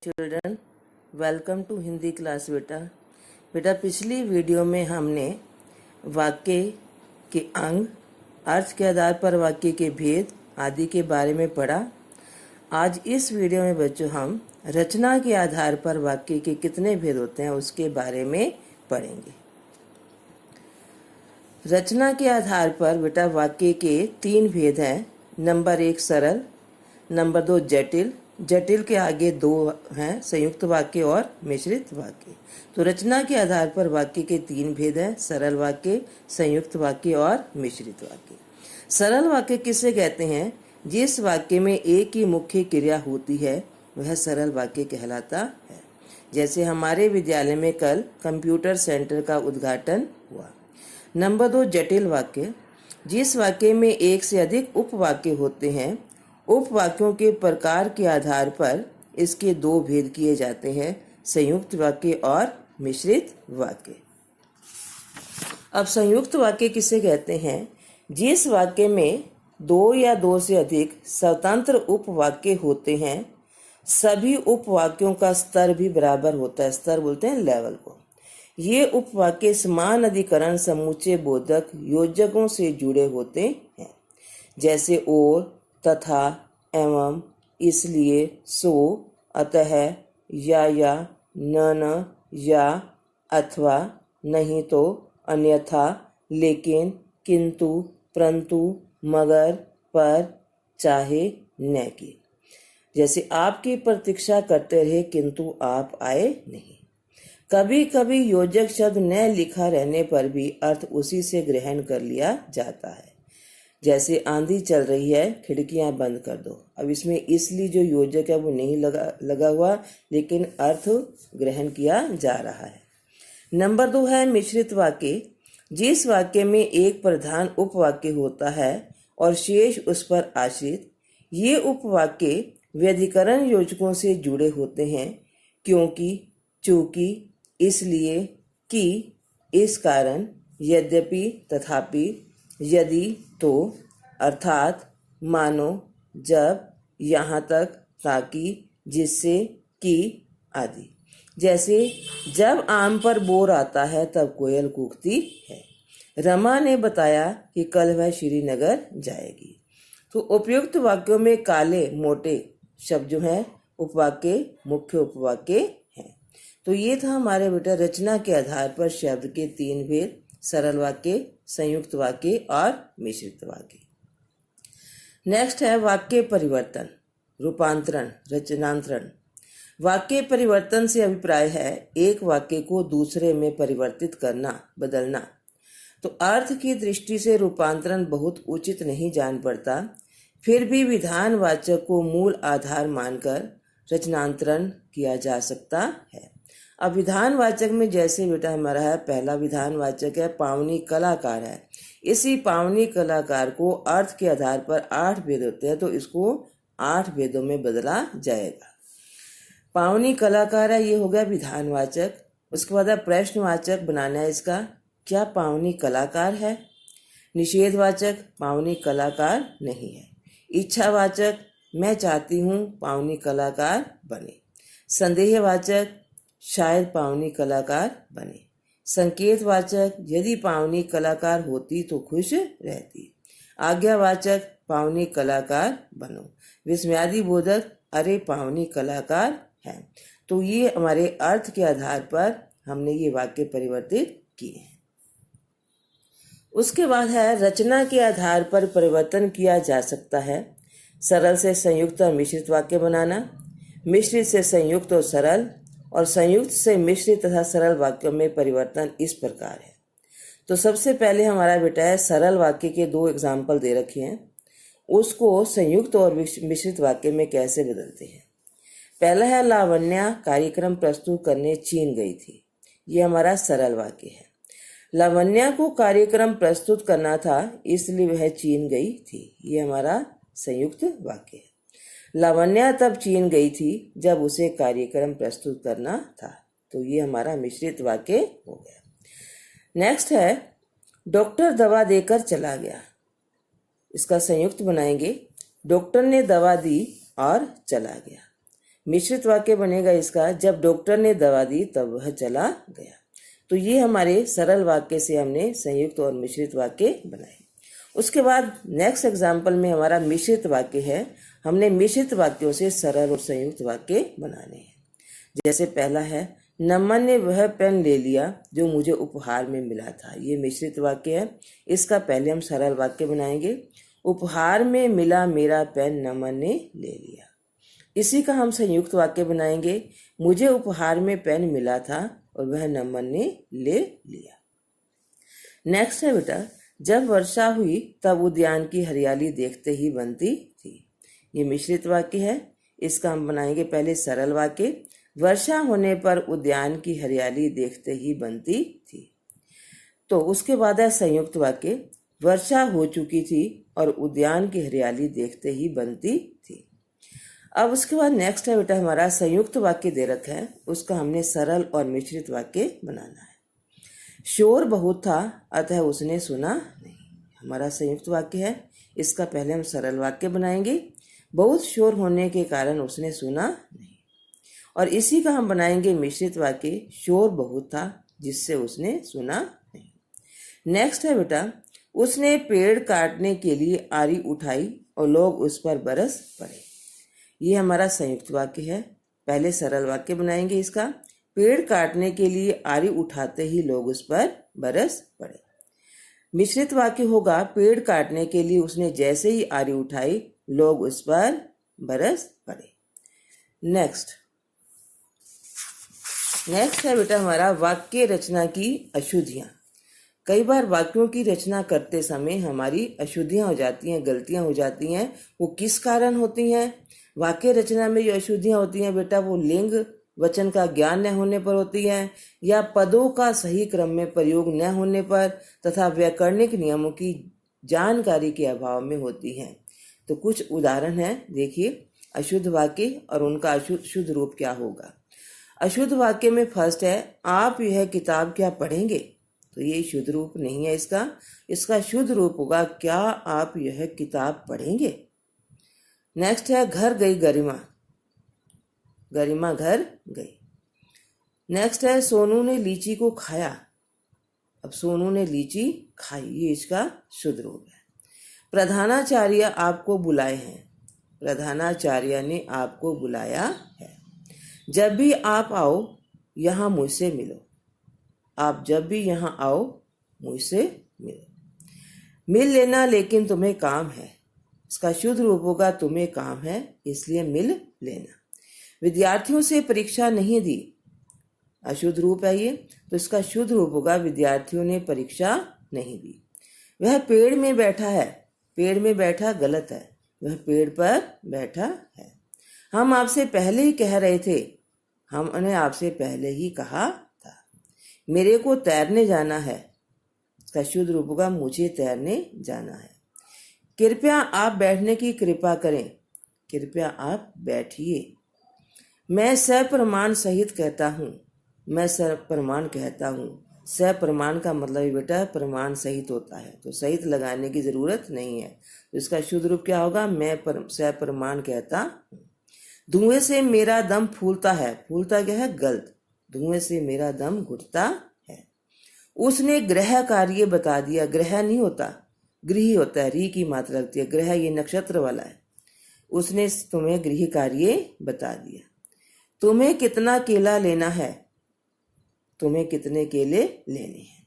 Children, welcome to Hindi class. बेटा पिछली video में हमने वाक्य के अंग, अर्थ के आधार पर वाक्य के भेद आदि के बारे में पढ़ा। आज इस वीडियो में बच्चों हम रचना के आधार पर वाक्य के कितने भेद होते हैं उसके बारे में पढ़ेंगे। रचना के आधार पर बेटा वाक्य के 3 भेद हैं। नंबर 1 सरल, नंबर 2 जटिल, जटिल के आगे 2 हैं संयुक्त वाक्य और मिश्रित वाक्य। तो रचना के आधार पर वाक्य के 3 भेद हैं, सरल वाक्य, संयुक्त वाक्य और मिश्रित वाक्य। सरल वाक्य किसे कहते हैं? जिस वाक्य में एक ही मुख्य क्रिया होती है वह सरल वाक्य कहलाता है। जैसे हमारे विद्यालय में कल कंप्यूटर सेंटर का उद्घाटन हुआ। नंबर 2 जटिल वाक्य, जिस वाक्य में एक से अधिक उपवाक्य होते हैं। उपवाक्यों के प्रकार के आधार पर इसके 2 भेद किए जाते हैं, संयुक्त वाक्य और मिश्रित वाक्य। अब संयुक्त वाक्य किसे कहते हैं? जिस वाक्य में 2 या 2 से अधिक स्वतंत्र उपवाक्य होते हैं, सभी उपवाक्यों का स्तर भी बराबर होता है। स्तर बोलते हैं लेवल को। ये उपवाक्य समान अधिकरण समुच्चय बोधक योजकों से जुड़े होते हैं, जैसे और, तथा, एवं, इसलिए, सो, अतः, या, न, या, अथवा, नहीं तो, अन्यथा, लेकिन, किंतु, परंतु, मगर, पर, चाहे, न की। जैसे आपकी प्रतीक्षा करते रहे किंतु आप आए नहीं। कभी कभी योजक शब्द न लिखा रहने पर भी अर्थ उसी से ग्रहण कर लिया जाता है। जैसे आंधी चल रही है, खिड़कियां बंद कर दो। अब इसमें इसलिए जो योजक है वो नहीं लगा हुआ, लेकिन अर्थ ग्रहण किया जा रहा है। नंबर 2 है मिश्रित वाक्य। जिस वाक्य में एक प्रधान उपवाक्य होता है और शेष उस पर आश्रित। ये उपवाक्य व्यधिकरण योजकों से जुड़े होते हैं, क्योंकि, चूंकि, इसलिए, कि, इस कारण, यद्यपि, तथापि, यदि, तो, अर्थात, मानो, जब, यहाँ तक, ताकि, जिससे, कि, आदि। जैसे जब आम पर बोर आता है तब कोयल कूकती है। रमा ने बताया कि कल वह श्रीनगर जाएगी। तो उपयुक्त वाक्यों में काले मोटे शब्द जो हैं उपवाक्य, मुख्य उपवाक्य हैं। तो ये था हमारे बेटा रचना के आधार पर शब्द के 3 भेद, सरल वाक्य, संयुक्त वाक्य और मिश्रित वाक्य। नेक्स्ट है वाक्य परिवर्तन, रूपांतरण, रचनांतरण। वाक्य परिवर्तन से अभिप्राय है एक वाक्य को दूसरे में परिवर्तित करना, बदलना। तो अर्थ की दृष्टि से रूपांतरण बहुत उचित नहीं जान पड़ता, फिर भी विधानवाचक को मूल आधार मानकर रचनांतरण किया जा सकता है। अब विधानवाचक में जैसे बेटा हमारा है, पहला विधानवाचक है पावनी कलाकार है। इसी पावनी कलाकार को अर्थ के आधार पर 8 भेद होते हैं, तो इसको 8 भेदों में बदला जाएगा। पावनी कलाकार है, ये हो गया विधानवाचक। उसके बाद प्रश्नवाचक बनाना है इसका, क्या पावनी कलाकार है? निषेधवाचक, पावनी कलाकार नहीं है। इच्छावाचक, मैं चाहती हूँ पावनी कलाकार बने। संदेहवाचक, शायद पावनी कलाकार बने। संकेतवाचक, यदि पावनी कलाकार होती तो खुश रहती। आज्ञावाचक, पावनी कलाकार बनो। विस्मयादि बोधक, अरे पावनी कलाकार है। तो ये हमारे अर्थ के आधार पर हमने ये वाक्य परिवर्तित किए हैं। उसके बाद है रचना के आधार पर परिवर्तन किया जा सकता है। सरल से संयुक्त और मिश्रित वाक्य बनाना, मिश्रित से संयुक्त और सरल, और संयुक्त से मिश्रित तथा सरल वाक्यों में परिवर्तन इस प्रकार है। तो सबसे पहले हमारा बेटा है सरल वाक्य के 2 एग्जाम्पल दे रखे हैं, उसको संयुक्त और मिश्रित वाक्य में कैसे बदलते हैं। पहला है लावण्या कार्यक्रम प्रस्तुत करने चीन गई थी। ये हमारा सरल वाक्य है। लावण्या को कार्यक्रम प्रस्तुत करना था इसलिए वह चीन गई थी। ये हमारा संयुक्त वाक्य है। लावण्या तब चीन गई थी जब उसे कार्यक्रम प्रस्तुत करना था। तो ये हमारा मिश्रित वाक्य हो गया। नेक्स्ट है डॉक्टर दवा देकर चला गया। इसका संयुक्त बनाएंगे, डॉक्टर ने दवा दी और चला गया। मिश्रित वाक्य बनेगा इसका, जब डॉक्टर ने दवा दी तब वह चला गया। तो ये हमारे सरल वाक्य से हमने संयुक्त और मिश्रित वाक्य बनाए। उसके बाद नेक्स्ट एग्जाम्पल में हमारा मिश्रित वाक्य है। हमने मिश्रित वाक्यों से सरल और संयुक्त वाक्य बनाने हैं। जैसे पहला है, नमन ने वह पेन ले लिया जो मुझे उपहार में मिला था। ये मिश्रित वाक्य है। इसका पहले हम सरल वाक्य बनाएंगे। उपहार में मिला मेरा पेन नमन ने ले लिया। इसी का हम संयुक्त वाक्य बनाएंगे। मुझे उपहार में पेन मिला था और वह नमन ने ले लिया। नेक्स्ट है बेटा, जब वर्षा हुई तब उद्यान की हरियाली देखते ही बनती थी। ये मिश्रित वाक्य है। इसका हम बनाएंगे पहले सरल वाक्य। वर्षा होने पर उद्यान की हरियाली देखते ही बनती थी। तो उसके बाद है संयुक्त वाक्य। वर्षा हो चुकी थी और उद्यान की हरियाली देखते ही बनती थी। अब उसके बाद नेक्स्ट है बेटा हमारा संयुक्त वाक्य दे रखा है, उसका हमने सरल और मिश्रित वाक्य बनाना है। शोर बहुत था अतः उसने सुना नहीं। हमारा संयुक्त वाक्य है। इसका पहले हम सरल वाक्य बनाएंगे। बहुत शोर होने के कारण उसने सुना नहीं। और इसी का हम बनाएंगे मिश्रित वाक्य। शोर बहुत था जिससे उसने सुना नहीं। नेक्स्ट है बेटा, उसने पेड़ काटने के लिए आरी उठाई और लोग उस पर बरस पड़े। ये हमारा संयुक्त वाक्य है। पहले सरल वाक्य बनाएंगे इसका। पेड़ काटने के लिए आरी उठाते ही लोग उस पर बरस पड़े। मिश्रित वाक्य होगा, पेड़ काटने के लिए उसने जैसे ही आरी उठाई लोग उस पर बरस पड़े। नेक्स्ट है बेटा हमारा वाक्य रचना की अशुद्धियां। कई बार वाक्यों की रचना करते समय हमारी अशुद्धियां हो जाती हैं, गलतियां हो जाती हैं। वो किस कारण होती हैं? वाक्य रचना में जो अशुद्धियां होती हैं बेटा, वो लिंग वचन का ज्ञान न होने पर होती हैं, या पदों का सही क्रम में प्रयोग न होने पर, तथा व्याकरणिक नियमों की जानकारी के अभाव में होती हैं। तो कुछ उदाहरण हैं, देखिए अशुद्ध वाक्य और उनका शुद्ध रूप क्या होगा। अशुद्ध वाक्य में फर्स्ट है, आप यह किताब क्या पढ़ेंगे। तो ये शुद्ध रूप नहीं है इसका। इसका शुद्ध रूप होगा, क्या आप यह किताब पढ़ेंगे। नेक्स्ट है, घर गई गरिमा। गरिमा घर गई। नेक्स्ट है, सोनू ने लीची को खाया। अब सोनू ने लीची खाई, ये इसका शुद्ध रूप है। प्रधानाचार्य आपको बुलाए हैं। प्रधानाचार्य ने आपको बुलाया है। जब भी आप आओ यहाँ मुझसे मिलो। आप जब भी यहाँ आओ मुझसे मिलो। मिल लेना लेकिन तुम्हें काम है। इसका शुद्ध रूप होगा, तुम्हें काम है इसलिए मिल लेना। विद्यार्थियों से परीक्षा नहीं दी। अशुद्ध रूप है ये, तो इसका शुद्ध रूप होगा, विद्यार्थियों ने परीक्षा नहीं दी। वह पेड़ में बैठा है। पेड़ में बैठा गलत है, वह पेड़ पर बैठा है। हम आपसे पहले ही कह रहे थे। हमने आपसे पहले ही कहा था। मेरे को तैरने जाना है। इसका शुद्ध रूप होगा, मुझे तैरने जाना है। कृपया आप बैठने की कृपा करें। कृपया आप बैठिए। मैं सप्रमाण सहित कहता हूँ। मैं सप्रमाण कहता हूँ। सप्रमाण का मतलब बेटा प्रमाण सहित होता है, तो सहित लगाने की जरूरत नहीं है। तो इसका शुद्ध रूप क्या होगा, मैं सप्रमाण कहता हूँ। धुएं से मेरा दम फूलता है। फूलता क्या है, गलत। धुएं से मेरा दम घुटता है। उसने गृह कार्य बता दिया। ग्रह नहीं होता, गृह होता है, री की मात्रा लगती है। ग्रह ये नक्षत्र वाला है। उसने तुम्हें गृह कार्य बता दिया। तुम्हें कितना केला लेना है। तुम्हें कितने केले लेने हैं।